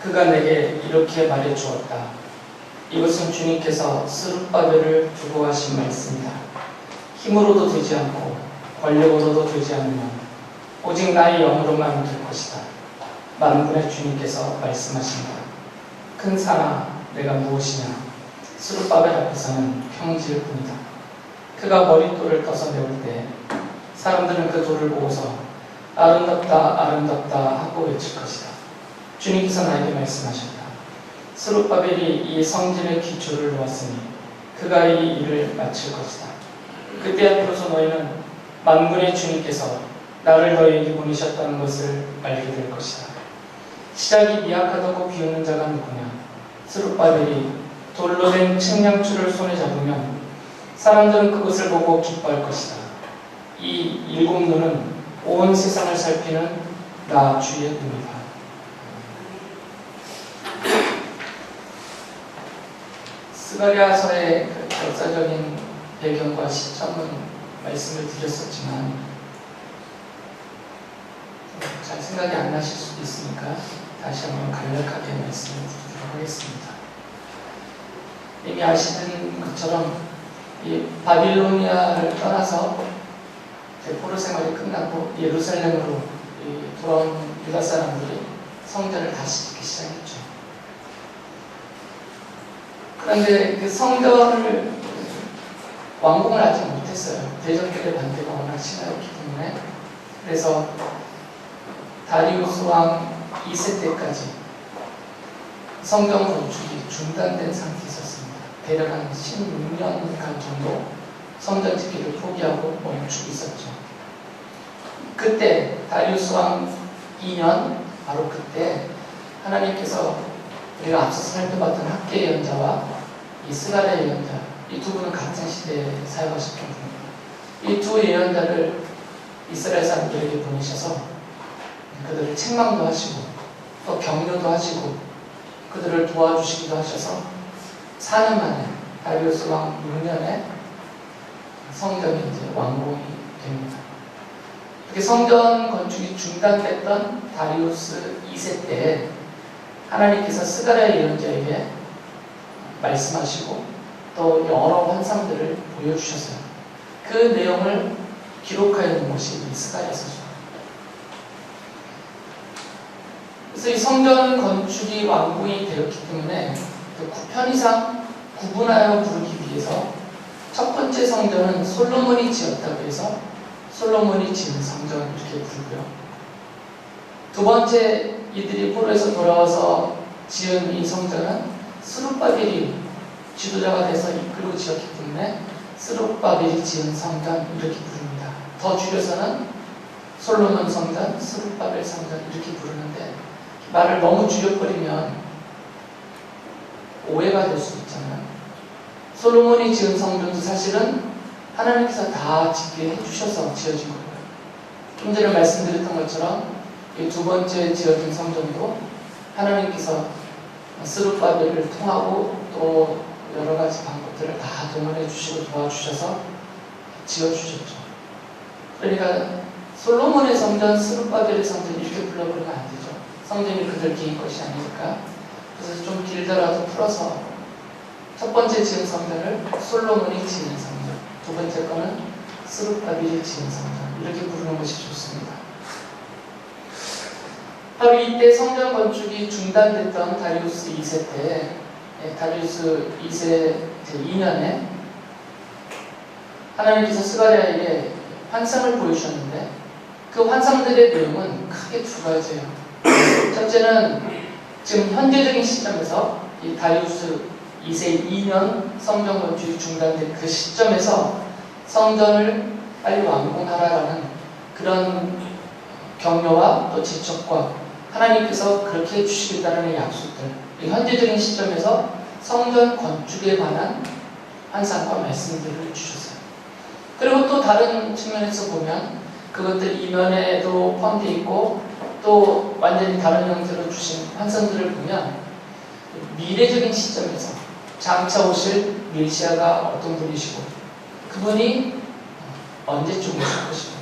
그가 내게 이렇게 말해 주었다. 이것은 주님께서 스룹바벨을 두고 하신 말씀이다. 힘으로도 되지 않고 권력으로도 되지 않으면 오직 나의 영으로만 될 것이다. 만군의 주님께서 말씀하신다. 큰 산아, 내가 무엇이냐? 스룹바벨 앞에서는 평지일 뿐이다. 그가 머릿돌을 떠서 메울 때 사람들은 그 돌을 보고서 아름답다 아름답다 하고 외칠 것이다. 주님께서 나에게 말씀하셨다. 스룹바벨이 이 성전의 기초를 놓았으니 그가 이 일을 마칠 것이다. 그때 앞으로서 너희는 만군의 주님께서 나를 너희에게 보내셨다는 것을 알게 될 것이다. 시작이 미약하다고 비웃는 자가 누구냐? 스룹바벨이 돌로 된 측량줄을 손에 잡으면 사람들은 그것을 보고 기뻐할 것이다. 이 일곱 눈은 온 세상을 살피는 나 주의 눈이다. 스가랴서의 역사적인 배경과 시점은 말씀을 드렸었지만 잘 생각이 안 나실 수도 있으니까 다시 한번 간략하게 말씀을 드리도록 하겠습니다. 이미 아시는 것처럼 이 바빌로니아를 떠나서 포로 생활이 끝나고 예루살렘으로 돌아온 유다 사람들이 성전을 다시 짓기 시작했죠. 그런데 그 성전을 완공을 아직 못했어요. 대적들의 반대가 워낙 심하였기 때문에. 그래서 다리우스 왕 2세 때까지 성전 건축이 중단된 상태에 있었습니다. 대략 한 16년간 정도 성전 짓기를 포기하고 멈추고 있었죠. 그때 다리우스 왕 2년 바로 그때 하나님께서 우리가 앞서 살펴봤던 학계 예언자와 이 스가랴 예언자, 이 두 분은 같은 시대에 사역하셨던 분입니다. 이 두 예언자를 이스라엘 사람들에게 보내셔서 그들을 책망도 하시고 또 격려도 하시고 그들을 도와주시기도 하셔서 4년 만에 다리우스 왕 6년에 성전이 이제 완공이 됩니다. 그렇게 성전 건축이 중단됐던 다리우스 2세 때 하나님께서 스가랴 예언자에게 말씀하시고 또 여러 환상들을 보여주셨어요. 그 내용을 기록하여 있는 것이 이 스가랴서죠. 그래서 이 성전 건축이 완공이 되었기 때문에 그 편의상 구분하여 부르기 위해서 첫 번째 성전은 솔로몬이 지었다고 해서 솔로몬이 지은 성전 이렇게 부르고요. 두 번째 이들이 포로에서 돌아와서 지은 이 성전은 스룹바벨이 지도자가 돼서 이끌고 지었기 때문에 스룹바벨이 지은 성전 이렇게 부릅니다. 더 줄여서는 솔로몬 성전, 스룹바벨 성전 이렇게 부르는데 말을 너무 줄여버리면 오해가 될 수 있잖아요. 솔로몬이 지은 성전도 사실은 하나님께서 다 짓게 해주셔서 지어진 거고요. 좀 전에 말씀드렸던 것처럼 이 두 번째 지어진 성전도 하나님께서 스룹바벨을 통하고 또 여러 가지 방법들을 다 동원해 주시고 도와주셔서 지어주셨죠. 그러니까 솔로몬의 성전, 스룹바벨의 성전 이렇게 불러버리면 안 되죠. 성전이 그들 개인 것이 아니니까. 그래서 좀 길더라도 풀어서 첫 번째 지은 성전을 솔로몬이 지은 성전, 두 번째 거는 스룹바벨이 지은 성전 이렇게 부르는 것이 좋습니다. 바로 이때 성전 건축이 중단됐던 다리우스 2세 때 다리우스 2세 제2년에 하나님께서 스가랴에게 환상을 보여주셨는데 그 환상들의 내용은 크게 두 가지예요. 첫째는 지금 현재적인 시점에서 이 다리우스 2세 2년 성전 건축이 중단된 그 시점에서 성전을 빨리 완공하라라는 그런 격려와 또 지적과 하나님께서 그렇게 해주시겠다는 약속들, 현재적인 시점에서 성전 건축에 관한 환상과 말씀들을 주셨어요. 그리고 또 다른 측면에서 보면 그것들 이면에도 포함되어 있고 또 완전히 다른 형태로 주신 환상들을 보면 미래적인 시점에서 장차 오실 메시아가 어떤 분이시고 그분이 언제쯤 오실 것이고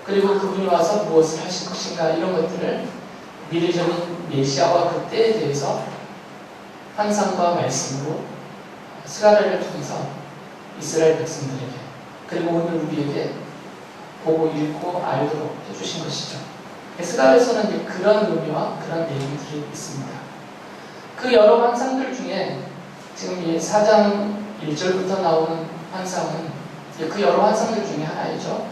그리고 그분이 와서 무엇을 하실 것인가 이런 것들을 미래적인 메시아와 그 때에 대해서 환상과 말씀으로 스가랴를 통해서 이스라엘 백성들에게 그리고 오늘 우리에게 보고 읽고 알도록 해주신 것이죠. 스가랴에서는 그런 의미와 그런 내용들이 있습니다. 그 여러 환상들 중에 지금 이 4장 1절부터 나오는 환상은 그 여러 환상들 중에 하나이죠.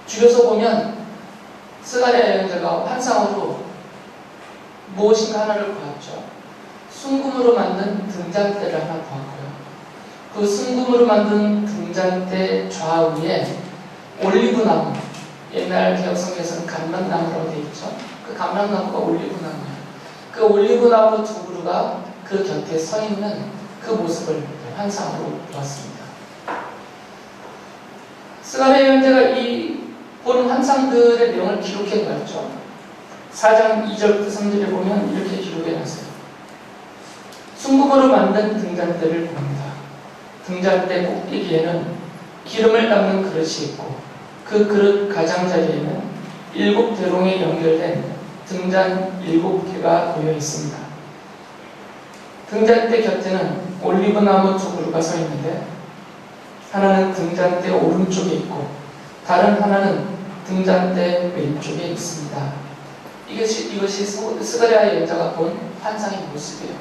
줄여서 보면 스가랴 예언자가 환상으로 무엇인가 하나를 보았죠. 순금으로 만든 등잔대를 하나 보았고요. 그 순금으로 만든 등잔대 좌우에 올리브나무, 옛날 개혁성경에서는 감람나무라고 되어 있죠. 그 감람나무가 올리브나무예요. 그 올리브나무 두 그루가 그 곁에 서 있는 그 모습을 환상으로 보았습니다. 스가랴 예언자가 이 본 환상들의 내용을 기록해 놓았죠. 4장 2절부터 3절에 보면 이렇게 기록해 놨어요. 순금으로 만든 등잔대를 봅니다. 등잔대 꼭대기에는 기름을 담는 그릇이 있고 그 그릇 가장자리에는 7대롱에 연결된 등잔 7개가 놓여 있습니다. 등잔대 곁에는 올리브나무 두 그루가 서 있는데 하나는 등잔대 오른쪽에 있고 다른 하나는 등잔대 왼쪽에 있습니다. 이것이 스가랴 예언자가 본 환상의 모습이에요.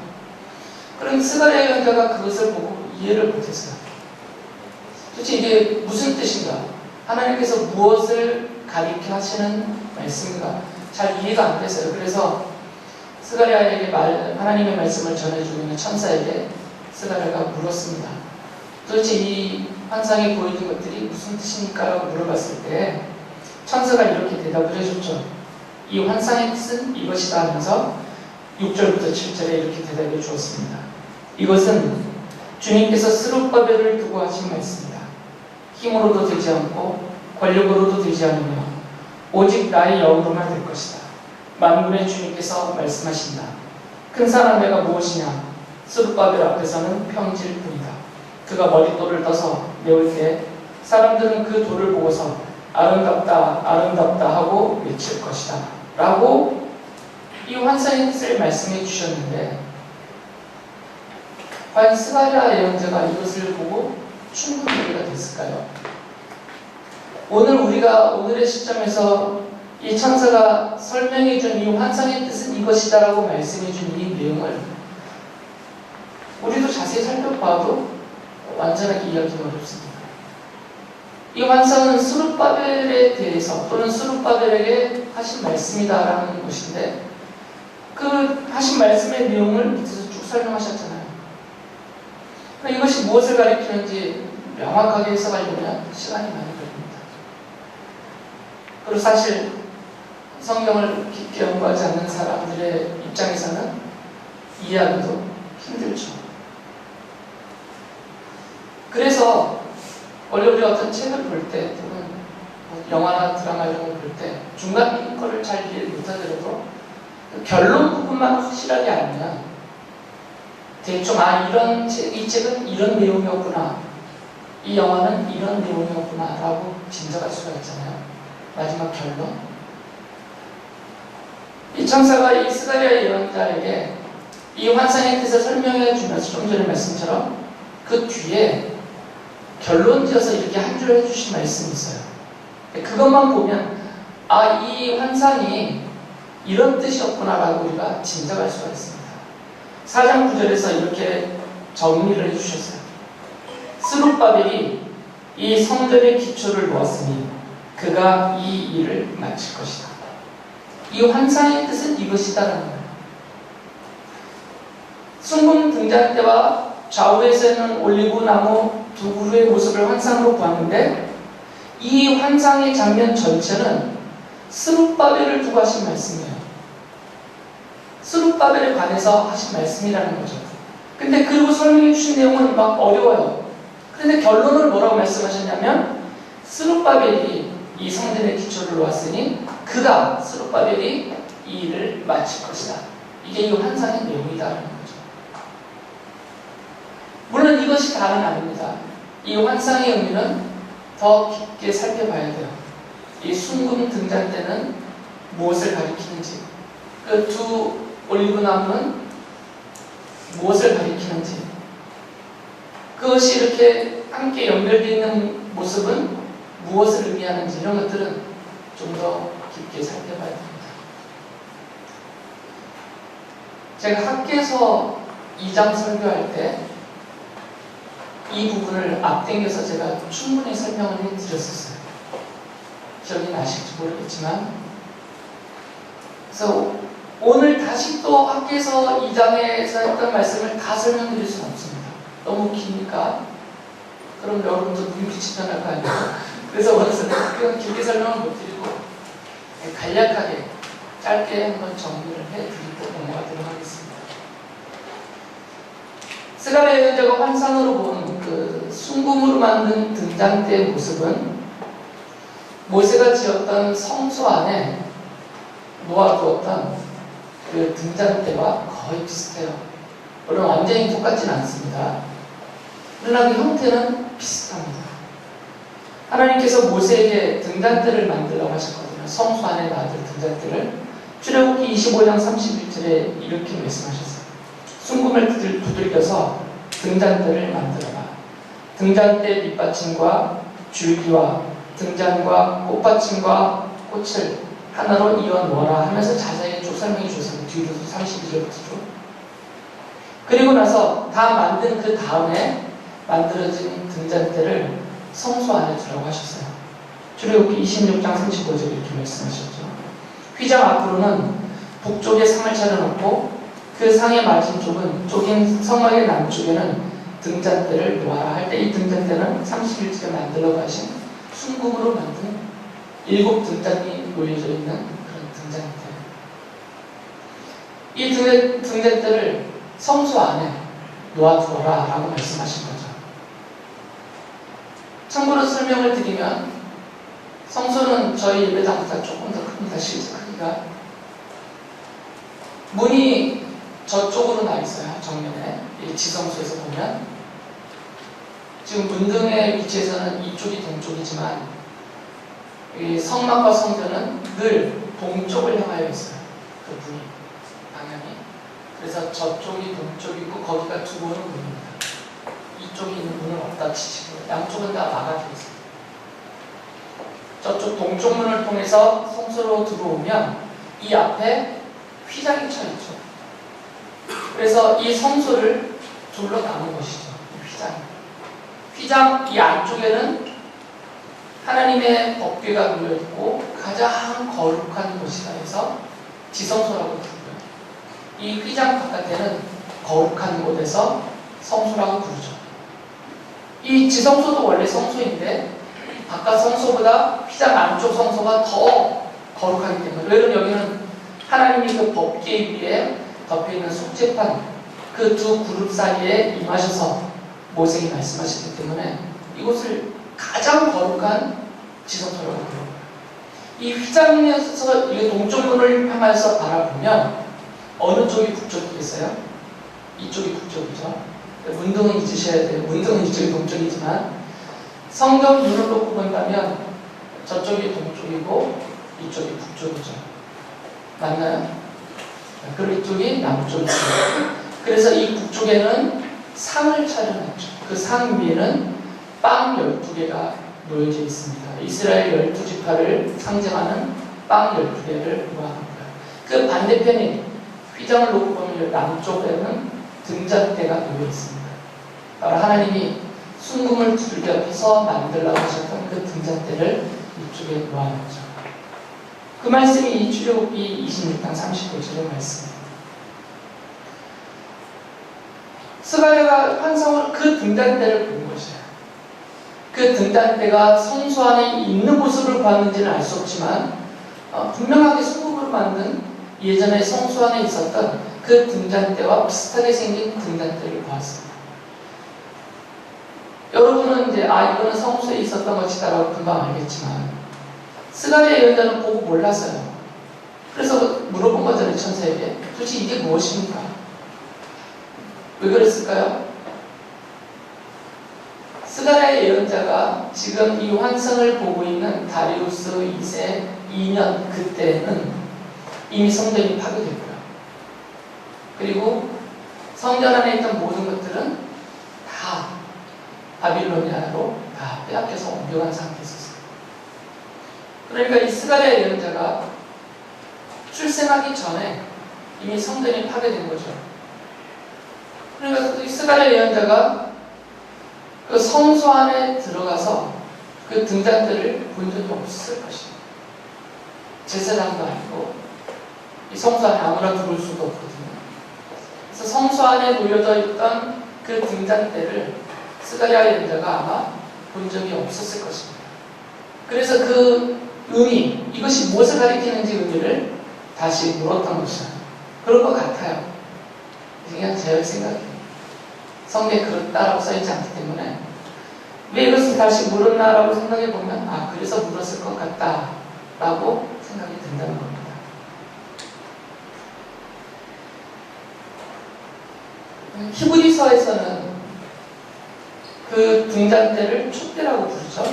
그럼 스가랴 예언자가 그것을 보고 이해를 못했어요. 도대체 이게 무슨 뜻인가? 하나님께서 무엇을 가리켜 하시는 말씀인가? 잘 이해가 안 됐어요. 그래서 스가랴에게 하나님의 말씀을 전해주고 있는 천사에게 스가랴가 물었습니다. 도대체 이 환상에 보이는 것들이 무슨 뜻입니까? 라고 물어봤을 때 천사가 이렇게 대답을 해줬죠. 이 환상의 뜻은 이것이다 하면서 6절부터 7절에 이렇게 대답해 주었습니다. 이것은 주님께서 스룹바벨을 두고 하신 말씀이다. 힘으로도 되지 않고 권력으로도 되지 않으며 오직 나의 영으로만 될 것이다. 만군의 주님께서 말씀하신다. 큰 사람 내가 무엇이냐? 스룹바벨 앞에서는 평지일 뿐이다. 그가 머릿돌을 떠서 메울 때 사람들은 그 돌을 보고서 아름답다 아름답다 하고 외칠 것이다 라고 이 환상의 뜻을 말씀해 주셨는데 과연 스가랴 예언자가 이것을 보고 충분히 이해가 됐을까요? 오늘의 시점에서 이 천사가 설명해 준 이 환상의 뜻은 이것이다 라고 말씀해 준 이 내용을 우리도 자세히 살펴봐도 완전하게 이해하기가 어렵습니다. 이 환상은 스룹바벨에 대해서 또는 스룹바벨에게 하신 말씀이다라는 것인데 그 하신 말씀의 내용을 밑에서 쭉 설명하셨잖아요. 이것이 무엇을 가리키는지 명확하게 해석하려면 시간이 많이 걸립니다. 그리고 사실 성경을 깊게 연구하지 않는 사람들의 입장에서는 이해하기도 힘들죠. 그래서 원래 우리 어떤 책을 볼 때 또는 영화나 드라마 이런 걸 볼 때 중간 거를 잘 이해 못하더라도 결론 부분만 확실하게 알면 대충 이 책은 이런 내용이었구나, 이 영화는 이런 내용이었구나 라고 짐작할 수가 있잖아요. 마지막 결론. 이 천사가 이 스가랴 예언자에게 이 환상의 뜻을 설명해 주면서 좀 전에 말씀처럼 그 뒤에 결론 지어서 이렇게 한 줄 해주신 말씀이 있어요. 그것만 보면 이 환상이 이런 뜻이었구나 라고 우리가 짐작할 수가 있습니다. 4장 9절에서 이렇게 정리를 해주셨어요. 스룹바벨이 이 성전의 기초를 놓았으니 그가 이 일을 마칠 것이다. 이 환상의 뜻은 이것이다라는 거예요. 순금 등잔대와 좌우에서 있는 올리브나무 두 그루의 모습을 환상으로 보았는데 이 환상의 장면 전체는 스룹바벨을 두고 하신 말씀이에요. 스룹바벨에 관해서 하신 말씀이라는 거죠. 근데 그리고 설명해 주신 내용은 막 어려워요. 그런데 결론을 뭐라고 말씀하셨냐면 스룹바벨이 이 성전의 기초를 놓았으니 그가 스룹바벨이 이 일을 마칠 것이다. 이게 이 환상의 내용이다라는 거죠. 물론 이것이 다는 아닙니다. 이 환상의 의미는 더 깊게 살펴봐야 돼요. 이 순금 등잔대는 무엇을 가리키는지, 그 두 올리브 나무는 무엇을 가리키는지, 그것이 이렇게 함께 연결되어 있는 모습은 무엇을 의미하는지, 이런 것들은 좀 더 깊게 살펴봐야 됩니다. 제가 학계에서 2장 설교할 때 이 부분을 앞당겨서 제가 충분히 설명을 해드렸었어요. 기억이 나실지 모르겠지만, 그래서 오늘 다시 또 학계에서 2장에서 했던 말씀을 다 설명드릴 수는 없습니다. 너무 기니까. 그럼 여러분도 눈빛이 변할 거 아니에요. 그래서 오늘은 길게 설명을 못 드리고 간략하게 짧게 한번 정리를 해드리고 넘어가도록 하겠습니다. 스가랴 예언자가 환상으로 본 그 순금으로 만든 등잔대의 모습은 모세가 지었던 성소 안에 놓아두었던 그 등잔대와 거의 비슷해요. 물론 완전히 똑같지는 않습니다. 그러나 그 형태는 비슷합니다. 하나님께서 모세에게 등잔대를 만들라고 하셨거든요. 성소 안에 놔둘 등잔대를. 출애굽기 25장 31절에 이렇게 말씀하셨어요. 순금을 두들겨서 등잔대를 만들어라. 등잔대 밑받침과 줄기와 등잔과 꽃받침과 꽃을 하나로 이어 놓아라 하면서 자세히 쭉 설명해 주셨어요. 뒤로 32절부터. 그리고 나서 다 만든 그 다음에 만들어진 등잔대를 성소 안에 두라고 하셨어요. 출애굽기 26장 35절 이렇게 말씀하셨죠. 휘장 앞으로는 북쪽에 상을 차려놓고 그 상의 맞은 쪽인 성막의 남쪽에는 등잔대를 놓아라 할 때 이 등잔대는 31절에 만들라고 하신 순금으로 만든 7 등잔이 놓여져 있는 그런 등잔대. 이 등잔대를 성소 안에 놓아두어라 라고 말씀하신 거죠. 참고로 설명을 드리면 성소는 저희 예배당보다 조금 더 큽니다. 실제 크기가. 문이 저쪽으로 나 있어요. 정면에. 이 지성소에서 보면. 지금 문등의 위치에서는 이쪽이 동쪽이지만 이 성막과 성전은 늘 동쪽을 향하여 있어요. 그 문이, 방향이. 그래서 저쪽이 동쪽이고 거기가 두 번은 문입니다. 이쪽에 있는 문은 없다 치시고 양쪽은 다 막아져 있어요. 저쪽 동쪽 문을 통해서 성소로 들어오면 이 앞에 휘장이 쳐 있죠. 그래서 이 성소를 둘러 나눈 것이죠. 휘장 이 안쪽에는 하나님의 법궤가 놓여 있고 가장 거룩한 곳이다 해서 지성소라고 부르고요. 이 휘장 바깥에는 거룩한 곳에서 성소라고 부르죠. 이 지성소도 원래 성소인데 바깥 성소보다 휘장 안쪽 성소가 더 거룩하기 때문에, 왜냐면 여기는 하나님이 그 법궤 위에 덮여있는 속죄판 그 두 그룹 사이에 임하셔서 모세에게 말씀하셨기 때문에 이곳을 가장 거룩한 지성소라고 부릅니다. 이 휘장에서 이 동쪽 문을 향해서 바라보면 어느 쪽이 북쪽이겠어요? 이쪽이 북쪽이죠. 문등은 잊으셔야 돼요. 문등은 이쪽이 동쪽이지만 성경 문을 놓고 본다면 저쪽이 동쪽이고 이쪽이 북쪽이죠. 맞나요? 그리고 이쪽이 남쪽이죠. 그래서 이 북쪽에는 상을 차려놨죠. 그 상 위에는 빵 12개가 놓여져 있습니다. 이스라엘 12지파를 상징하는 빵 12개를 모아놓은 거예요. 그 반대편에 휘장을 놓고 보면 남쪽에는 등잔대가 놓여 있습니다. 바로 하나님이 순금을 두들겨서 만들라고 하셨던 그 등잔대를 이쪽에 놓아놨죠. 그 말씀이 이 출애굽기 26장 35절의 말씀입니다. 스가랴가 환상으로 그 등잔대를 본 것이에요. 그 등잔대가 성소 안에 있는 모습을 봤는지는 알 수 없지만 분명하게 순금으로 만든 예전에 성소 안에 있었던 그 등잔대와 비슷하게 생긴 등잔대를 보았습니다. 여러분은 이제 이거는 성소에 있었던 것이다라고 금방 알겠지만 스가랴 예언자는 보고 몰랐어요. 그래서 물어본 거잖아요. 천사에게. 도대체 이게 무엇입니까? 왜 그랬을까요? 스가랴 예언자가 지금 이 환상을 보고 있는 다리우스 2세 2년 그때는 이미 성전이 파괴됐고요. 그리고 성전 안에 있던 모든 것들은 다 바빌로니아로 다 빼앗겨서 옮겨간 상태에 있었어요. 그러니까 이 스가랴 예언자가 출생하기 전에 이미 성전이 파괴된 거죠. 그러니까 이 스가랴 예언자가 그 성소 안에 들어가서 그 등잔대를 본 적이 없을 것입니다. 제사장도 아니고 이 성소 안에 아무나 들어올 수도 없거든요. 그래서 성소 안에 놓여져 있던 그 등잔대를 스가랴 예언자가 아마 본 적이 없었을 것입니다. 그래서 그 의미, 이것이 무엇을 가리키는지 의미를 다시 물었던 것이죠. 그런 것 같아요. 그냥 제 생각이에요. 성경에 그렇다라고 써있지 않기 때문에 왜 이것을 다시 물었나라고 생각해 보면 그래서 물었을 것 같다라고 생각이 든다는 겁니다. 히브리서에서는 그 등잔대를 촛대라고 부르죠.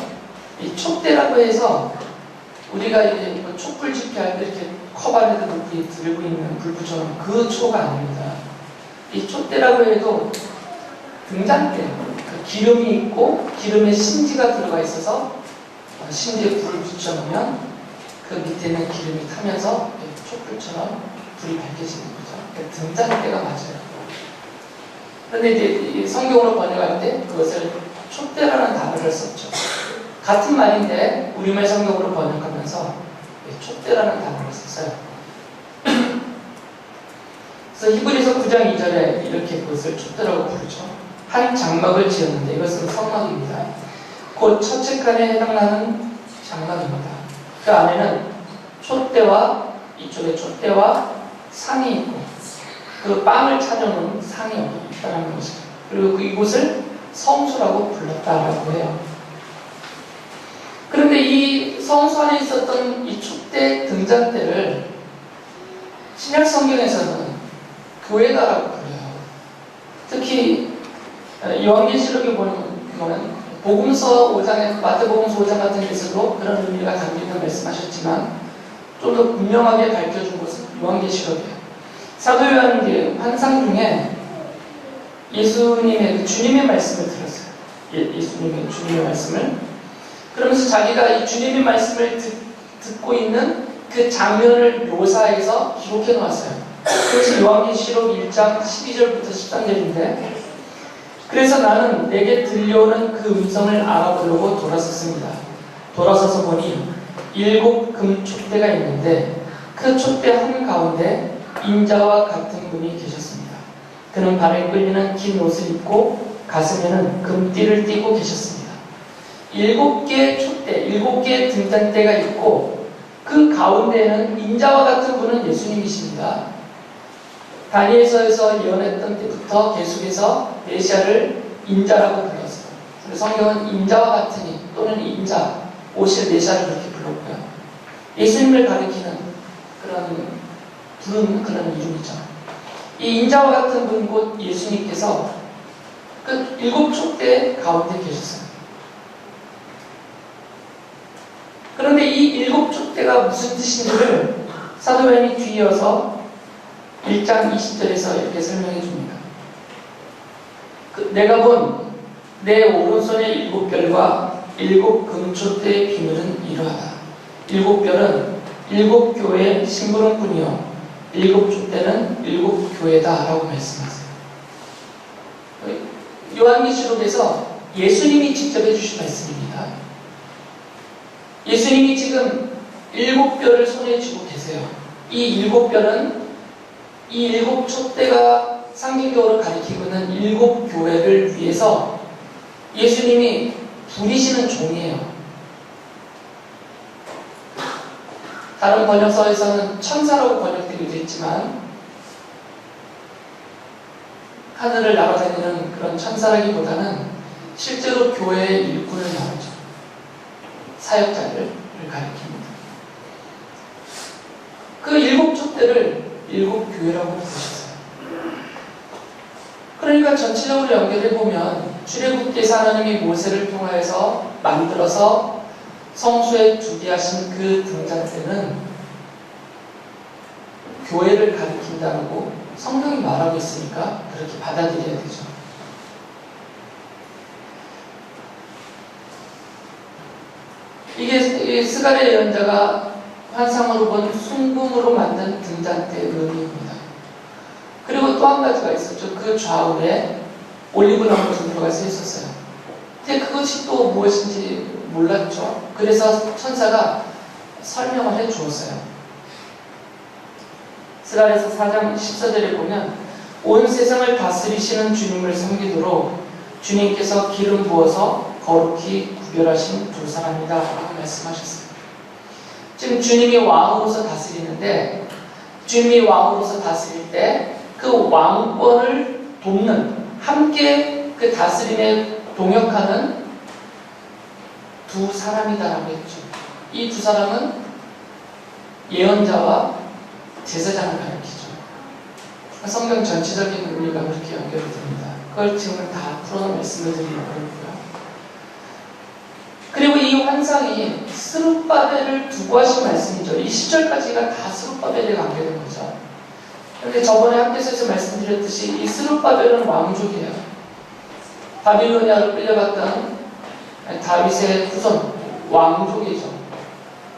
이 촛대라고 해서 우리가 이제 촛불 집회할 때 이렇게 컵 안에다 놓고 들고 있는 불부처럼 그 초가 아닙니다. 이 촛대라고 해도 등잔대, 그 기름이 있고 기름에 심지가 들어가 있어서 심지에 불을 붙여놓으면 그 밑에 있는 기름이 타면서 촛불처럼 불이 밝혀지는 거죠. 등잔대가 맞아요. 그런데 이제 성경으로 번역할 때 그것을 촛대라는 단어를 썼죠. 같은 말인데 우리말 성경으로 번역하면서 촛대라는 단어를 썼어요. 그래서 히브리서 9장 2절에 이렇게 그것을 촛대라고 부르죠. 한 장막을 지었는데 이것은 성막입니다. 곧 첫째 칸에 해당하는 장막입니다. 그 안에는 촛대와 이쪽에 촛대와 상이 있고 그 빵을 차려놓은 상이 있다는 것이죠. 그리고 이곳을 성소라고 불렀다라고 해요. 그런데 이 성소 안에 있었던 이 촛대 등잔대를 신약 성경에서는 교회다라고 불러요. 특히 요한계시록에 보면 복음서 5장에 마태복음서 5장 같은 데서도 그런 의미가 담긴다고 말씀하셨지만 좀 더 분명하게 밝혀준 것은 요한계시록이에요. 사도 요한이 환상 중에 예수님의 주님의 말씀을 들었어요. 예수님의 주님의 말씀을 그러면서 자기가 이 주님의 말씀을 듣고 있는 그 장면을 묘사해서 기록해 놓았어요. 그것이 요한계시록 1장 12절부터 13절인데 그래서 나는 내게 들려오는 그 음성을 알아보려고 돌아섰습니다. 돌아서서 보니 7 금촛대가 있는데 그 촛대 한가운데 인자와 같은 분이 계셨습니다. 그는 발에 끌리는 긴 옷을 입고 가슴에는 금띠를 띠고 계셨습니다. 7개의 촛대, 7개의 등잔대가 있고 그 가운데에는 인자와 같은 분은 예수님이십니다. 다니엘서에서 예언했던 때부터 계속해서 메시아를 인자라고 불렀어요. 그래서 성경은 인자와 같으니 또는 인자, 오실 메시아를 그렇게 불렀고요. 예수님을 가리키는 부르는 그런 이름이죠. 이 인자와 같은 분 곧 예수님께서 그 7 촛대 가운데 계셨어요. 그런데 이 7 촛대가 무슨 뜻인지를 사도 요한이 뒤이어서 1장 20절에서 이렇게 설명해 줍니다. 내가 본 내 오른손의 7별과 7 금촛대의 비밀은 이러하다. 7별은 7 교회의 심부름꾼이요 7 촛대는 7 교회다 라고 말씀하세요. 요한계시록에서 예수님이 직접 해주신 말씀입니다. 예수님이 지금 7별을 손에 쥐고 계세요. 이 7별은 이 7 촛대가 상징적으로 가리키고 있는 7 교회를 위해서 예수님이 부리시는 종이에요. 다른 번역서에서는 천사라고 번역되기도 했지만 하늘을 날아다니는 그런 천사라기보다는 실제로 교회의 일꾼을 말하죠. 사역자를 가리킵니다. 그 7 촛대를 7 교회라고 부르셨어요. 그러니까 전체적으로 연결해보면 출애굽기에서 하나님이 모세를 통하여서 만들어서 성소에 두게 하신 그 등잔대는 교회를 가리킨다고 성경이 말하고 있으니까 그렇게 받아들여야 되죠. 이게 스가랴 예언자가 환상으로 본 순금으로 만든 등잔대의 의미입니다. 그리고 또 한 가지가 있었죠. 그 좌우에 올리브나무가 좀 들어가서 있었어요. 근데 그것이 또 무엇인지 몰랐죠. 그래서 천사가 설명을 해 주었어요. 스가랴서 4장 14절에 보면 온 세상을 다스리시는 주님을 섬기도록 주님께서 기름 부어서 거룩히 구별하신 두 사람이다 라고 말씀하셨어요. 지금 주님이 왕으로서 다스리는데, 주님이 왕으로서 다스릴 때 그 왕권을 돕는, 함께 그 다스림에 동역하는 두 사람이다라고 했죠. 이 두 사람은 예언자와 제사장을 가리키죠. 성경 전체적인 의미가 그렇게 연결이 됩니다. 그걸 지금 다 풀어서 말씀을 드리려고 하고요. 그리고 이 환상이 스룹바벨을 두고 하신 말씀이죠. 이 10절까지가 다 스룹바벨에 관계된 거죠. 그런데 저번에 학교에서 말씀드렸듯이 이 스룹바벨은 왕족이에요. 바빌로니아로 끌려갔던 다윗의 후손, 왕족이죠.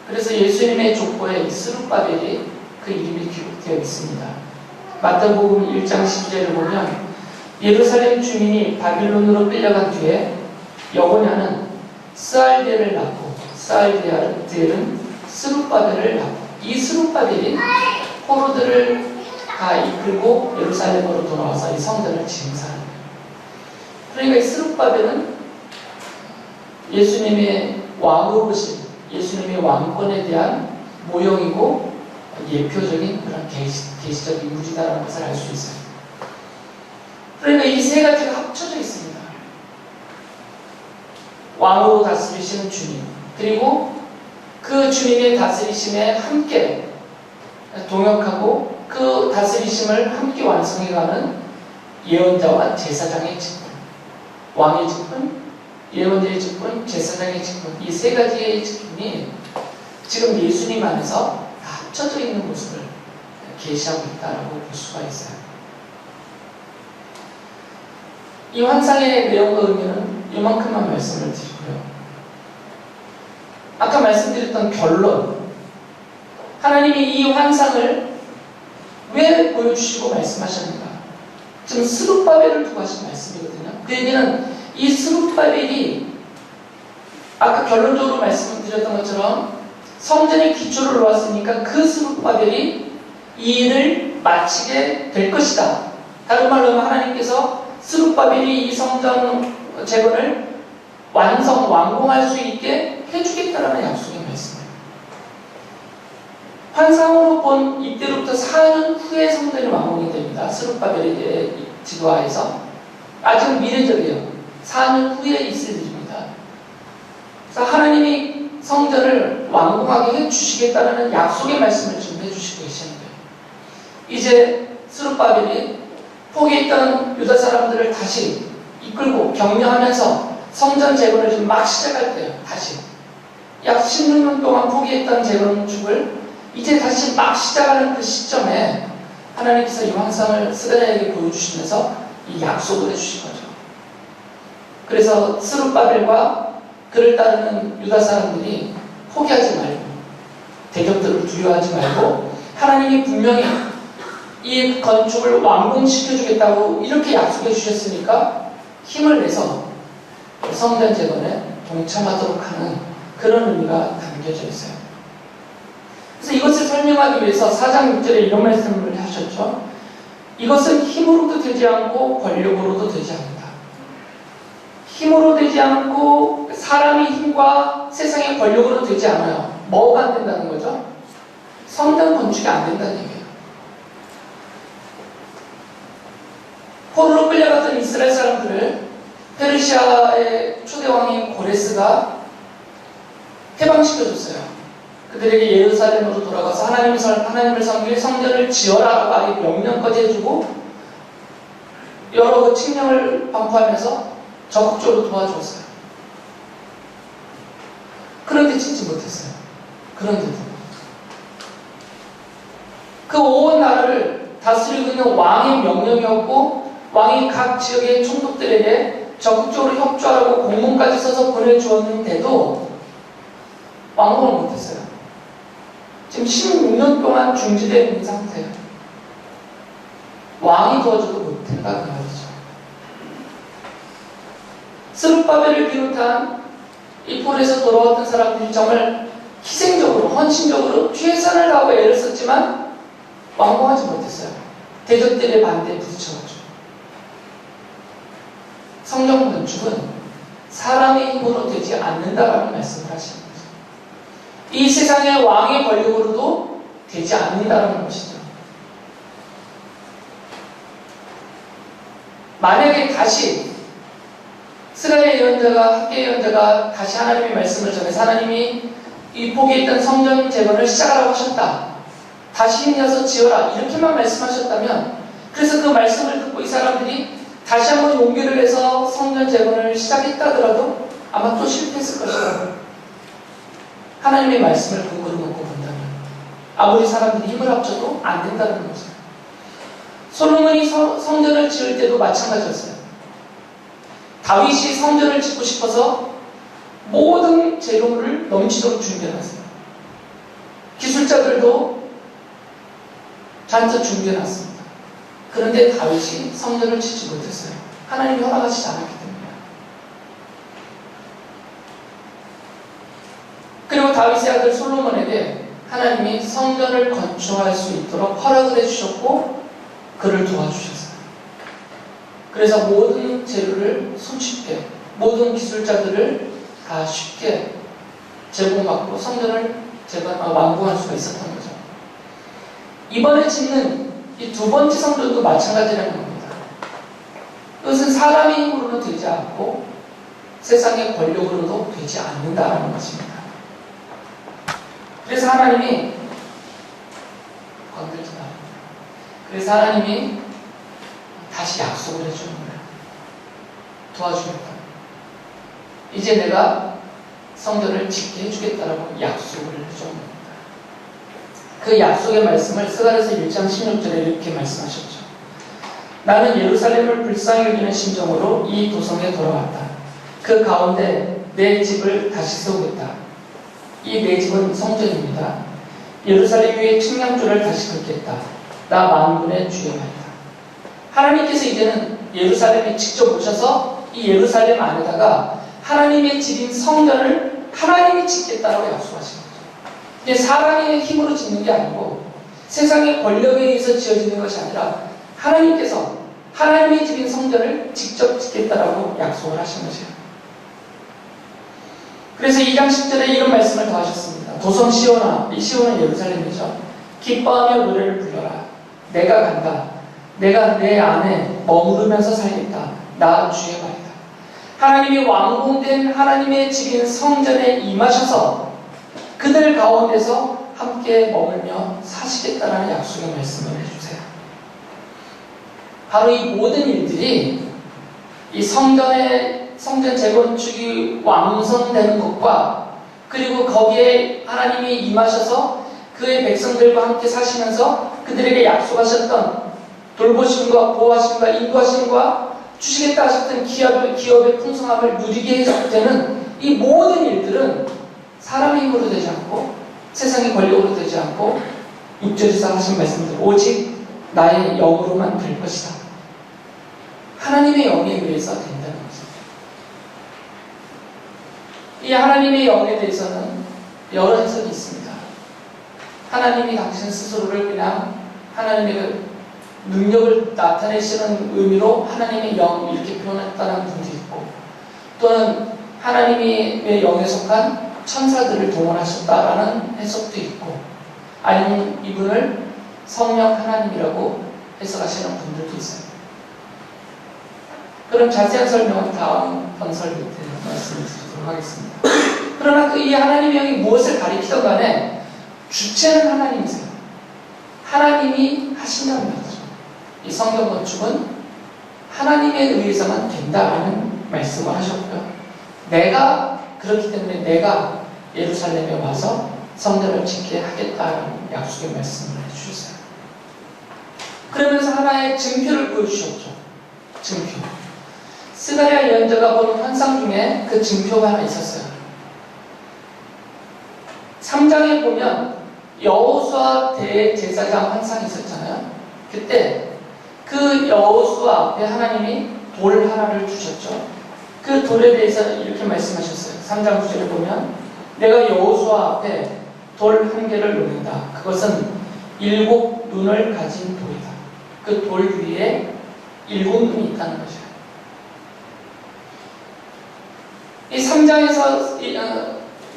그래서 예수님의 족보에 이 스룹바벨이 그 이름이 기록되어 있습니다. 마태복음 1장 12절을 보면 예루살렘 주민이 바빌론으로 끌려간 뒤에 여고냐는 스알디엘을 낳고 스알디엘은 스룹바벨을 낳고 이 스룹바벨이 포로들을 다 이끌고 예루살렘으로 돌아와서 이 성전을 지은 사람이에요. 그러니까 이 스룹바벨은 예수님의 왕으로 오신 예수님의 왕권에 대한 모형이고 예표적인 그런 계시적 인물이다라는 것을 알 수 있어요. 그러니까 이 세 가지가 합쳐져 있습니다. 왕으로 다스리시는 주님, 그리고 그 주님의 다스리심에 함께 동역하고 그 다스리심을 함께 완성해가는 예언자와 제사장의 직분, 왕의 직분, 예언자의 직분, 제사장의 직분, 이 세 가지의 직분이 지금 예수님 안에서 다 합쳐져 있는 모습을 계시하고 있다고 볼 수가 있어요. 이 환상의 내용과 의미는 이만큼만 말씀을 드리고요. 아까 말씀드렸던 결론, 하나님이 이 환상을 왜 보여주시고 말씀하셨는가? 지금 스룹바벨을 두고 하신 말씀이거든요. 그 얘기는 이 스룹바벨이 아까 결론적으로 말씀드렸던 것처럼 성전의 기초를 놓았으니까 그 스룹바벨이 이 일을 마치게 될 것이다. 다른 말로 하면 하나님께서 스룹바벨이 이 성전 재건을 완공할 수 있게 해주겠다라는 약속의 말씀입니다. 환상으로 본 이때로부터 4년 후에 성전이 완공이 됩니다. 스룹바벨의 지도하에서. 아직은 미래적이에요. 4년 후에 있을 일입니다. 그래서 하나님이 성전을 완공하게 해주시겠다는 약속의 말씀을 지금 해주시고 계시는 거예요. 이제 스룹바벨이 포기했던 유다 사람들을 다시 이끌고 격려하면서 성전 재건을 지금 막 시작할 때예요. 다시 약 16년 동안 포기했던 재건축을 이제 다시 막 시작하는 그 시점에 하나님께서 이 환상을 스가랴에게 보여주시면서 이 약속을 해주신 거죠. 그래서 스룹바벨과 그를 따르는 유다 사람들이 포기하지 말고 대적들을 두려워하지 말고 하나님이 분명히 이 건축을 완공시켜주겠다고 이렇게 약속해 주셨으니까 힘을 내서 성전 재건에 동참하도록 하는 그런 의미가 담겨져 있어요. 그래서 이것을 설명하기 위해서 4장 6절에 이런 말씀을 하셨죠. 이것은 힘으로도 되지 않고 권력으로도 되지 않는다. 힘으로 되지 않고 사람의 힘과 세상의 권력으로 되지 않아요. 뭐가 안 된다는 거죠? 성전 건축이 안 된다는 얘기예요. 포로로 끌려갔던 이스라엘 사람들을 페르시아의 초대왕인 고레스가 해방시켜줬어요. 그들에게 예루살렘으로 돌아가서 하나님을 섬길 성전을 지어라라고 아예 명령까지 해주고 여러 칙령을 반포하면서 적극적으로 도와줬어요. 그런데 짓지 못했어요. 그런데도 그 그 온 나라를 다스리고 있는 왕의 명령이었고, 왕이 각 지역의 총독들에게 적극적으로 협조하라고 공문까지 써서 보내주었는데도 왕복을 못했어요. 지금 16년 동안 중지되어 있는 상태예요. 왕이 도와줘도 못한다 그 말이죠. 스룹바벨을 비롯한 이 폴에서 돌아왔던 사람들이 정말 희생적으로, 헌신적으로 최선을 다하고 애를 썼지만 완공하지 못했어요. 대적들의 반대에 부딪혀가지고. 성경 건축은 사람의 힘으로 되지 않는다라는 말씀을 하시는 거죠. 이 세상의 왕의 권력으로도 되지 않는다라는 것이죠. 만약에 다시 스가랴 예언자가, 학개 예언자가 다시 하나님의 말씀을 전해서 하나님이 이 포기에 있던 성전 재건을 시작하라고 하셨다. 다시 힘내서 지어라. 이렇게만 말씀하셨다면, 그래서 그 말씀을 듣고 이 사람들이 다시 한번 용기를 내서 성전 재건을 시작했다더라도 아마 또 실패했을 것이다. 하나님의 말씀을 근거로 놓고 본다면 아무리 사람들이 힘을 합쳐도 안 된다는 거죠. 솔로몬이 성전을 지을 때도 마찬가지였어요. 다윗이 성전을 짓고 싶어서 모든 재료를 넘치도록 준비해놨어요. 기술자들도 잔뜩 준비해놨습니다. 그런데 다윗이 성전을 짓지 못했어요. 하나님이 허락하시지 않았기 때문이에요. 그리고 다윗의 아들 솔로몬에게 하나님이 성전을 건축할 수 있도록 허락을 해주셨고 그를 도와주셨어요. 그래서 모든 재료를 손쉽게, 모든 기술자들을 다 쉽게 제공받고 성전을 완공할 수가 있었던 거죠. 이번에 짓는 이 두 번째 성전도 마찬가지라는 겁니다. 이것은 사람의 힘으로도 되지 않고 세상의 권력으로도 되지 않는다라는 것입니다. 그래서 하나님이 다시 약속을 해주는 거예요. 도와주겠다. 이제 내가 성전을 짓게 해주겠다라고 약속을 해주는 겁니다. 그 약속의 말씀을 스가랴서 1장 16절에 이렇게 말씀하셨죠. 나는 예루살렘을 불쌍히 여기는 심정으로 이 도성에 돌아왔다. 그 가운데 내 집을 다시 세우겠다. 이 내 집은 성전입니다. 예루살렘 위에 측량줄을 다시 긋겠다. 나 만군의 주의 말이다. 하나님께서 이제는 예루살렘에 직접 오셔서 이 예루살렘 안에다가 하나님의 집인 성전을 하나님이 짓겠다라고 약속하신 거죠. 이게 사람의 힘으로 짓는 게 아니고 세상의 권력에 의해서 지어지는 것이 아니라 하나님께서 하나님의 집인 성전을 직접 짓겠다라고 약속을 하신 것이에요. 그래서 2장 10절에 이런 말씀을 더 하셨습니다. 도성 시온아, 이 시온은 예루살렘이죠. 기뻐하며 노래를 불러라. 내가 간다. 내가 내 안에 머무르면서 살겠다. 나 주의 말이다. 하나님이 완공된 하나님의 집인 성전에 임하셔서 그들 가운데서 함께 머물며 사시겠다라는 약속의 말씀을 해주세요. 바로 이 모든 일들이 이 성전 재건축이 완성되는 것과 그리고 거기에 하나님이 임하셔서 그의 백성들과 함께 사시면서 그들에게 약속하셨던 돌보심과 보호하심과 인도하심과 주시겠다 하셨던 기업의 풍성함을 누리게 해서 되는 이 모든 일들은 사람의 힘으로 되지 않고 세상의 권력으로 되지 않고 6절에서 하신 말씀들 오직 나의 영으로만 될 것이다. 하나님의 영에 의해서 된다는 것입니다. 이 하나님의 영에 대해서는 여러 해석이 있습니다. 하나님이 당신 스스로를 그냥 하나님의 그 능력을 나타내시는 의미로 하나님의 영 이렇게 표현했다는 분도 있고 또는 하나님의 영에 속한 천사들을 동원하셨다라는 해석도 있고 아니면 이분을 성령 하나님이라고 해석하시는 분들도 있어요. 그럼 자세한 설명은 다음 번설 밑에 말씀드리도록 하겠습니다. 그러나 이 하나님의 영이 무엇을 가리키던 간에 주체는 하나님이세요. 하나님이 하신다는 거죠. 이 성경 건축은 하나님에 의해서만 된다라는 말씀을 하셨고요. 그렇기 때문에 내가 예루살렘에 와서 성전을 짓게 하겠다라는 약속의 말씀을 해주셨어요. 그러면서 하나의 증표를 보여주셨죠. 증표. 스가랴 예언자가 본 환상 중에 그 증표가 하나 있었어요. 3장에 보면 여호수아 대제사장 환상이 있었잖아요. 그때 그 여호수아 앞에 하나님이 돌 하나를 주셨죠. 그 돌에 대해서 이렇게 말씀하셨어요. 3장 9절에 보면 내가 여호수아 앞에 돌 한 개를 놓는다. 그것은 7 눈을 가진 돌이다. 그 돌 위에 7 눈이 있다는 거죠. 이 3장에서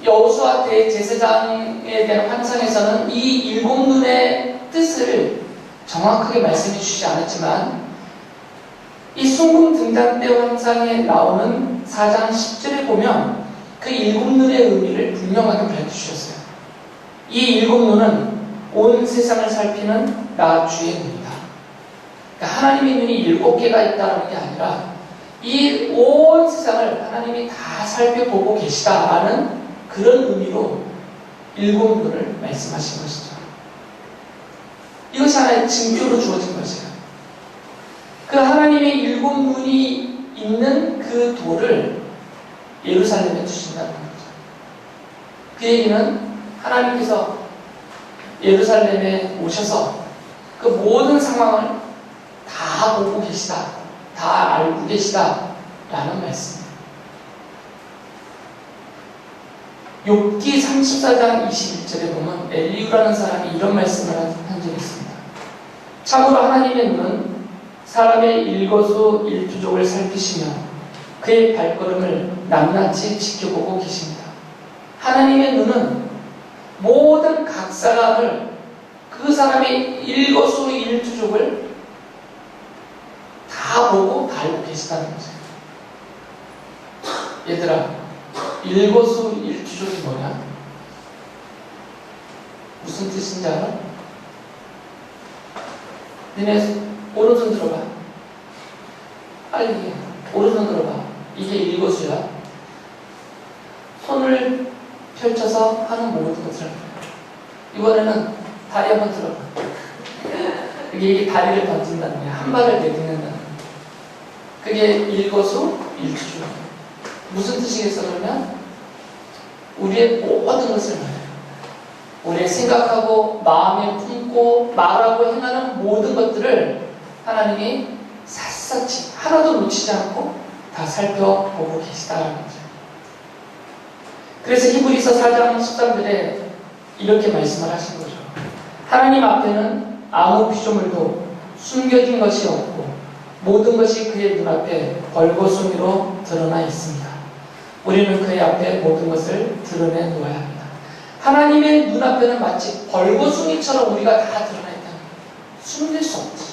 여호수아 대제사장에 대한 환상에서는 이 7 눈의 뜻을 정확하게 말씀해 주시지 않았지만 이 순금 등잔대 환상에 나오는 4장 10절에 보면 그 7 눈의 의미를 분명하게 밝혀주셨어요. 이 7 눈은 온 세상을 살피는 나 주의 눈이다. 그러니까 하나님의 눈이 7개가 있다는 게 아니라 이 온 세상을 하나님이 다 살펴보고 계시다라는 그런 의미로 7 눈을 말씀하신 것이죠. 이것이 하나의 증표로 주어진 것이에요. 그 하나님의 7 눈이 있는 그 돌을 예루살렘에 두신다는 거죠. 그 얘기는 하나님께서 예루살렘에 오셔서 그 모든 상황을 다 보고 계시다, 다 알고 계시다 라는 말씀입니다. 욥기 34장 21절에 보면 엘리후라는 사람이 이런 말씀을 한 적이 있습니다. 참으로 하나님의 눈은 사람의 일거수일투족을 살피시며 그의 발걸음을 낱낱이 지켜보고 계십니다. 하나님의 눈은 모든 각 사람을 그 사람의 일거수일투족을 다 보고 다 알고 계시다는 거죠. 얘들아, 일거수일투족이 뭐냐? 무슨 뜻인지 알아? 너네 오른손 들어봐. 빨리 오른손 들어봐. 이게 일거수야. 손을 펼쳐서 하는 모든 것을. 이번에는 다리 한번 들어봐. 이게 다리를 던진다는 거야. 한 발을 내딛는다는 거야. 그게 일거수일투족. 무슨 뜻이겠어 그러면? 우리의 모든 것을 말해요. 우리의 생각하고 마음에 품고 말하고 행하는 모든 것들을 하나님이 샅샅이 하나도 놓치지 않고 다 살펴보고 계시다라는 거죠. 그래서 히브리서 4장 13절에 이렇게 말씀을 하신 거죠. 하나님 앞에는 아무 피조물도 숨겨진 것이 없고 모든 것이 그의 눈앞에 벌거숭이로 드러나 있습니다. 우리는 그의 앞에 모든 것을 드러내 놓아야 합니다. 하나님의 눈앞에는 마치 벌거숭이처럼 우리가 다 드러나 있다는 거예요. 숨길 수 없지.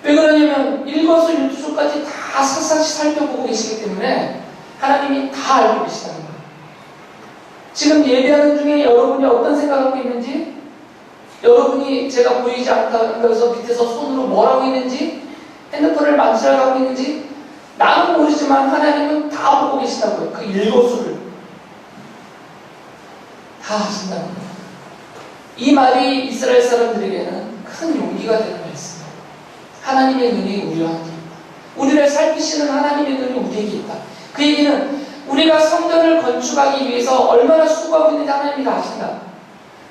왜 그러냐면 일거수일투족까지 다 샅샅이 살펴보고 계시기 때문에 하나님이 다 알고 계시다는 거예요. 지금 예배하는 중에 여러분이 어떤 생각을 하고 있는지, 여러분이 제가 보이지 않다는 것에서 밑에서 손으로 뭘 하고 있는지, 핸드폰을 만지작하고 있는지 나는 모르지만 하나님은 다 보고 계시다고요. 그 일거수를 다 하신다는 거예요. 이 말이 이스라엘 사람들에게는 큰 용기가 되는 말씀이에요. 하나님의 눈이 우리와 함께 있다. 우리를 살피시는 하나님의 눈이 우리에게 있다. 그 얘기는 우리가 성전을 건축하기 위해서 얼마나 수고하고 있는지 하나님이 다 아신다.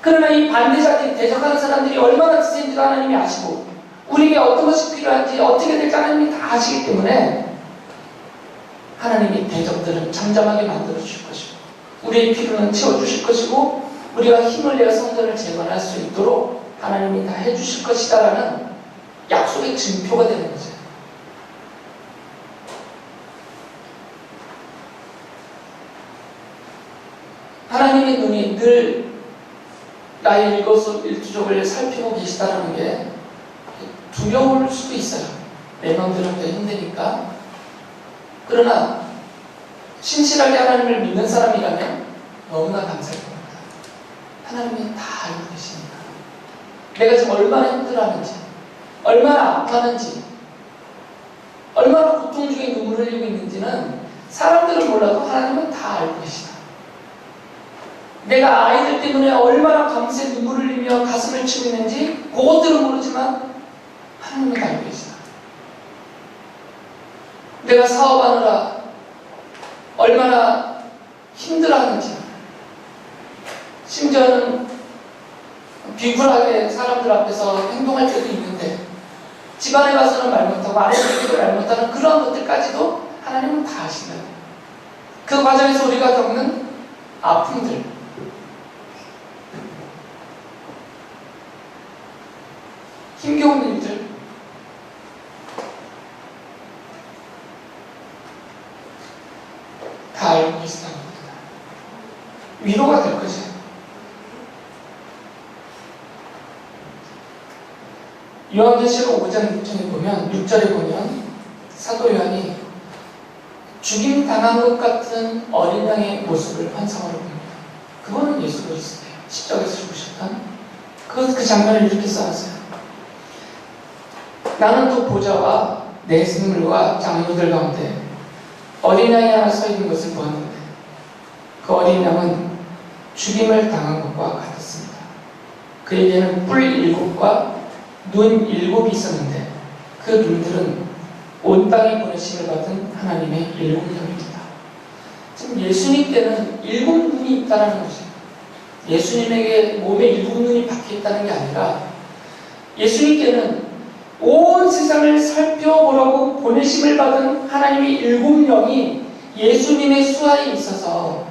그러나 이 반대자들, 대적하는 사람들이 얼마나 지센지도 하나님이 아시고 우리에게 어떤 것이 필요한지 어떻게 될지 하나님이 다 아시기 때문에 하나님이 대적들은 잠잠하게 만들어 주실 것이고 우리의 필요는 채워주실 것이고 우리가 힘을 내어 성전을 재건할 수 있도록 하나님이 다 해주실 것이다라는 약속의 증표가 되는 거죠. 하나님의 눈이 늘 나의 일거수일투족을 살피고 계시다는 게 두려울 수도 있어요. 내 마음대로 힘드니까. 그러나 신실하게 하나님을 믿는 사람이라면 너무나 감사할 겁니다. 하나님이 다 알고 계시니까. 내가 지금 얼마나 힘들어하는지, 얼마나 아파하는지, 얼마나 고통 중에 눈물을 흘리고 있는지는 사람들은 몰라도 하나님은 다 알고 계시다. 내가 아이들 때문에 얼마나 밤새 눈물을 흘리며 가슴을 치고 있는지 그것들은 모르지만 하나님은 다 알고 계시다. 내가 사업하느라 얼마나 힘들어하는지, 심지어는 비굴하게 사람들 앞에서 행동할 때도 있는데 집안에 가서는 말 못하고 아내들에게도 말 못하는 그런 것들까지도 하나님은 다 아신다. 그 과정에서 우리가 겪는 아픔들, 힘겨운 일들, 다 알고 계시다는 겁니다. 위로가 될 것이에요. 요한계시록 5장 6절에 보면 사도 요한이 죽임 당한 것 같은 어린 양의 모습을 환상으로 봅니다. 그거는 예수 그리스도예요. 십자가에서 죽으셨던 그 장면을 이렇게 써놨어요. 나는 또 보좌와 내 생물과 장로들 가운데 어린 양이 하나 서 있는 것을 보았는데 그 어린 양은 죽임을 당한 것과 같았습니다. 그에게는 뿔 7과 눈 7이 있었는데 그 눈들은 온 땅에 보내심을 받은 하나님의 7영입니다. 지금 예수님께는 7눈이 있다는 거죠. 예수님에게 몸에 7눈이 박혀있다는 게 아니라 예수님께는 온 세상을 살펴보라고 보내심을 받은 하나님의 7영이 예수님의 수하에 있어서,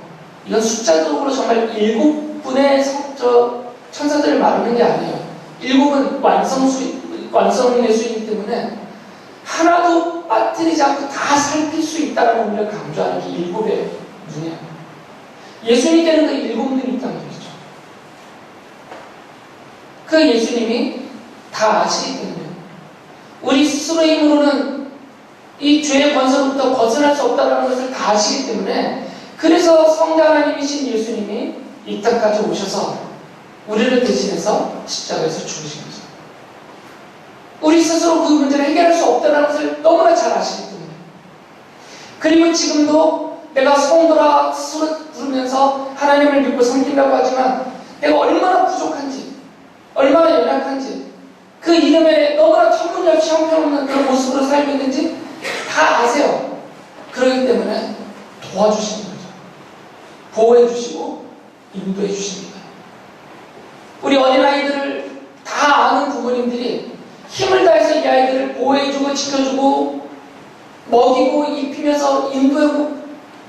이건 숫자적으로 정말 7분의 천사들을 말하는 게 아니에요. 7은 완성의 수이기 때문에 하나도 빠뜨리지 않고 다 살필 수 있다는 의미를 강조하는 게 7의 눈이에요. 예수님께는 그 7눈이 있다는 거죠. 그 예수님이 다 아시기 때문에 우리 스스로의 힘으로는 이 죄의 권세로부터 벗어날 수 없다는 것을 다 아시기 때문에, 그래서 성자 하나님이신 예수님이 이 땅까지 오셔서 우리를 대신해서 십자가에서 죽으신 거죠. 우리 스스로 그 문제를 해결할 수 없다는 것을 너무나 잘 아시기 때문에. 그리고 지금도 내가 성도라 스스로 부르면서 하나님을 믿고 섬긴다고 하지만 내가 얼마나 부족한지, 얼마나 연약한지, 그 이름에 너무나 터무니없이 형편없는 그런 모습으로 살고 있는지 다 아세요. 그렇기 때문에 도와주시는 거죠. 보호해 주시고 인도해 주십니다. 우리 어린아이들을 다 아는 부모님들이 힘을 다해서 이 아이들을 보호해주고 지켜주고 먹이고 입히면서 인도하고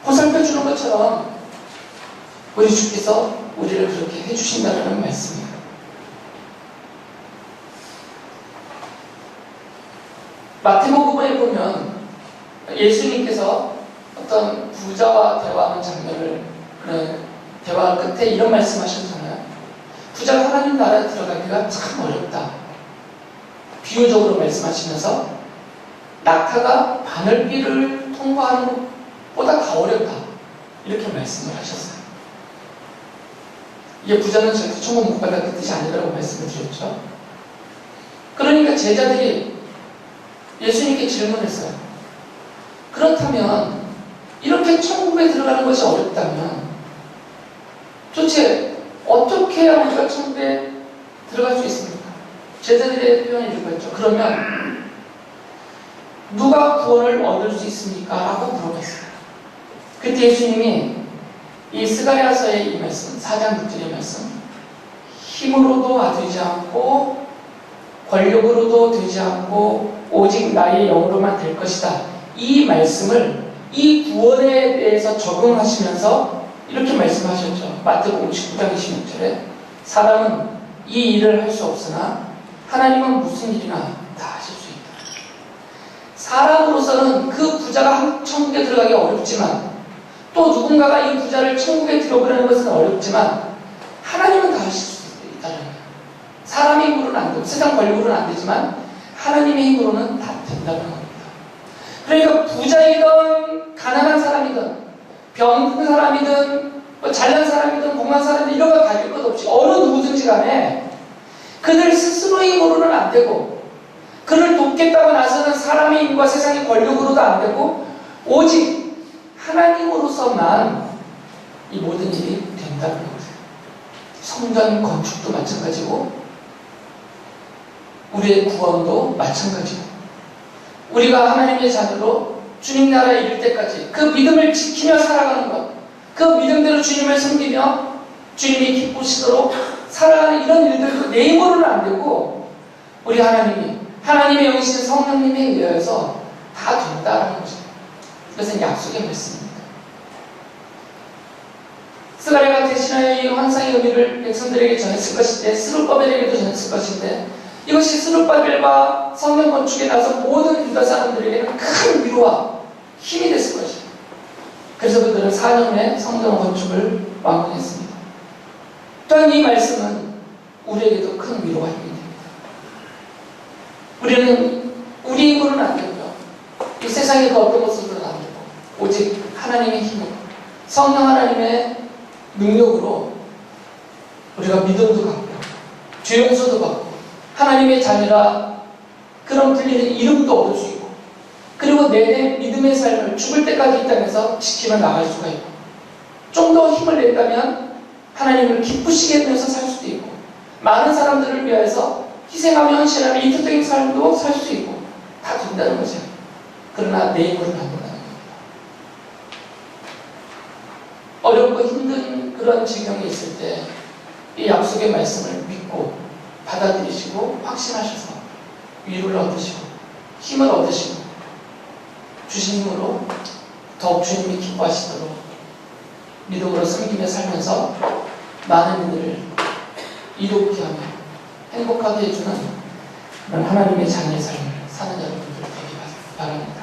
보살펴주는 것처럼 우리 주께서 우리를 그렇게 해주신다는 말씀이에요. 마태복음에 보면 예수님께서 어떤 부자와 대화하는 장면을, 대화 끝에 이런 말씀하셨잖아요. 부자가 하나님 나라에 들어가기가 참 어렵다. 비유적으로 말씀하시면서 낙타가 바늘길을 통과하는 것보다 더 어렵다. 이렇게 말씀을 하셨어요. 이게 부자는 절대 천국 못 간다는 뜻이 아니라고 말씀을 드렸죠. 그러니까 제자들이 예수님께 질문했어요. 그렇다면 이렇게 천국에 들어가는 것이 어렵다면 도대체 어떻게 해야 우리가 천국에 들어갈 수 있습니까? 제자들의 표현이 이거였죠. 그러면 누가 구원을 얻을 수 있습니까? 라고 물어봤어요. 그때 예수님이 이 스가랴서의 이 말씀, 4장 6절의 말씀, 힘으로도 되지 않고 권력으로도 되지 않고 오직 나의 영으로만 될 것이다. 이 말씀을, 이 구원에 대해서 적용하시면서 이렇게 말씀하셨죠. 마태복음 19장 26절에 사람은 이 일을 할 수 없으나 하나님은 무슨 일이나 다 하실 수 있다. 사람으로서는 그 부자가 천국에 들어가기 어렵지만, 또 누군가가 이 부자를 천국에 들어오려는 것은 어렵지만 하나님은 다 하실 수 있다는 거예요. 사람의 힘으로는 안 되고 세상 권력으로는 안 되지만 하나님의 힘으로는 다 된다는 겁니다. 그러니까 부자이든 가난한 사람이든 병든 사람이든 잘난 사람이든 공한 사람이든 이런 거 가질 것 없이 어느 누구든지 간에 그들 스스로의 힘으로는 안 되고, 그를 돕겠다고 나서는 사람의 힘과 세상의 권력으로도 안 되고, 오직 하나님으로서만 이 모든 일이 된다는 거예요. 성전 건축도 마찬가지고 우리의 구원도 마찬가지고 우리가 하나님의 자녀로 주님 나라에 이를 때까지 그 믿음을 지키며 살아가는 것, 그 믿음대로 주님을 섬기며 주님이 기쁘시도록 살아가는 이런 일들도 내 힘으로는 안 되고 우리 하나님의 영이신 성령님에 의해서 다 된다는 거죠. 이것은 약속의 말씀입니다. 스가랴가 대신하여 이 환상의 의미를 백성들에게 전했을 것인데 스룹바벨에게도 전했을 것인데 이것이 스룹바벨과 성령 건축에 나서 모든 유다 사람들에게는 큰 위로와 힘이 됐을 것이죠. 그래서 그들은 4년 후에 성전 건축을 완공했습니다. 또한 이 말씀은 우리에게도 큰 위로와 힘이 됩니다. 우리는 우리 힘으로는 안 되고요. 이 세상의 그 어떤 것으로는 안 되고 오직 하나님의 힘으로 성령 하나님의 능력으로 우리가 믿음도 갖고 죄 용서도 받고 하나님의 자녀라 그런 불리는 이름도 얻을 수 있고 그리고 내내 믿음의 삶을 죽을 때까지 이 땅에서 지키며 나갈 수가 있고 좀 더 힘을 낸다면 하나님을 기쁘시게 하면서 살 수도 있고 많은 사람들을 위해서 희생하며 헌신하며 이투적인 삶도 살 수 있고 다 된다는 거죠. 그러나 내 힘으로는 안 된다는 겁니다. 어렵고 힘든 그런 지경이 있을 때 이 약속의 말씀을 믿고 받아들이시고 확신하셔서 위로를 얻으시고 힘을 얻으시고 주신 힘으로 더욱 주님이 기뻐하시도록 믿음으로 섬기며 살면서 많은 이들을 이롭게 하며 행복하게 해주는 그런 하나님의 자녀의 삶을 사는 여러분들 되기 바랍니다.